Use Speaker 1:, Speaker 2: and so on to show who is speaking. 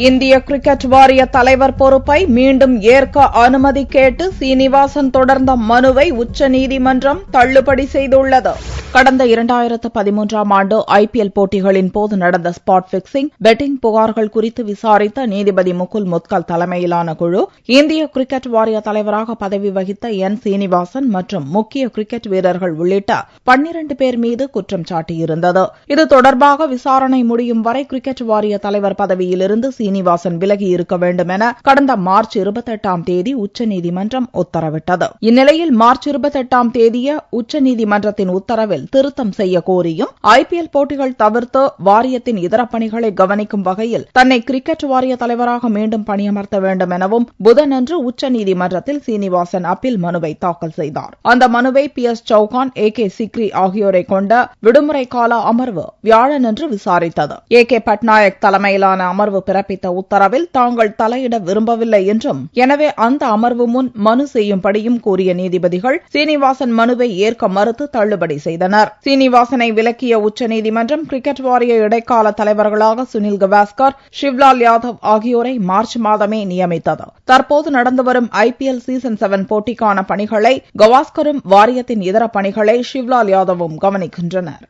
Speaker 1: இந்திய கிரிக்கெட் வாரிய தலைவர் பொறுப்பை மீண்டும் ஏற்க அனுமதி கேட்டு சீனிவாசன் தொடர்ந்த மனுவை உச்சநீதிமன்றம் தள்ளுபடி செய்துள்ளது. கடந்த 2013ஆம் ஆண்டு IPL போட்டிகளின் போது நடந்த ஸ்பாட் பிக்சிங், பெட்டிங் புகார்கள் குறித்து விசாரித்த நீதிபதி முகுல் முத்கல் தலைமையிலான குழு இந்திய கிரிக்கெட் வாரிய தலைவராக பதவி வகித்த N. சீனிவாசன் மற்றும் முக்கிய கிரிக்கெட் வீரர்கள் உள்ளிட்ட 12 பேர் மீது குற்றம் சாட்டியிருந்தது. இது தொடர்பாக விசாரணை முடியும் வரை கிரிக்கெட் வாரிய தலைவர் பதவியிலிருந்து சீனிவாசன் விலகி இருக்க வேண்டும் என கடந்த மார்ச் 28ஆம் தேதி உச்சநீதிமன்றம் உத்தரவிட்டது. இந்நிலையில் மார்ச் 28ஆம் தேதிய உச்சநீதிமன்றத்தின் உத்தரவில் திருத்தம் செய்ய கோரியும் IPL போட்டிகள் தவிர்த்து வாரியத்தின் இதர பணிகளை கவனிக்கும் வகையில் தன்னை கிரிக்கெட் வாரிய தலைவராக மீண்டும் பணியமர்த்த வேண்டும் எனவும் புதனன்று உச்சநீதிமன்றத்தில் சீனிவாசன் அப்பீல் மனுவை தாக்கல் செய்தார். அந்த மனுவை PS சௌகான், AK சிக்ரி ஆகியோரை கொண்ட விடுமுறை கால அமர்வு வியாழனன்று விசாரித்தது. AK பட்நாயக் தலைமையிலான அமர்வு பிறப்பித்த உத்தரவில் தாங்கள் தலையிட விரும்பவில்லை என்றும், எனவே அந்த அமர்வு முன் மனு செய்யும்படியும் கூறிய நீதிபதிகள் சீனிவாசன் மனுவை ஏற்க மறுத்து தள்ளுபடி செய்தனர். சீனிவாசனை விலக்கிய உச்சநீதிமன்றம் கிரிக்கெட் வாரிய இடைக்கால தலைவர்களாக சுனில் கவாஸ்கர், ஷிவ்லால் யாதவ் ஆகியோரை மார்ச் மாதமே நியமித்தது. தற்போது நடந்து வரும் IPL சீசன் 7 போட்டிக்கான பணிகளை கவாஸ்கரும் வாரியத்தின் இதர பணிகளை ஷிவ்லால் யாதவும் கவனிக்கின்றனர்.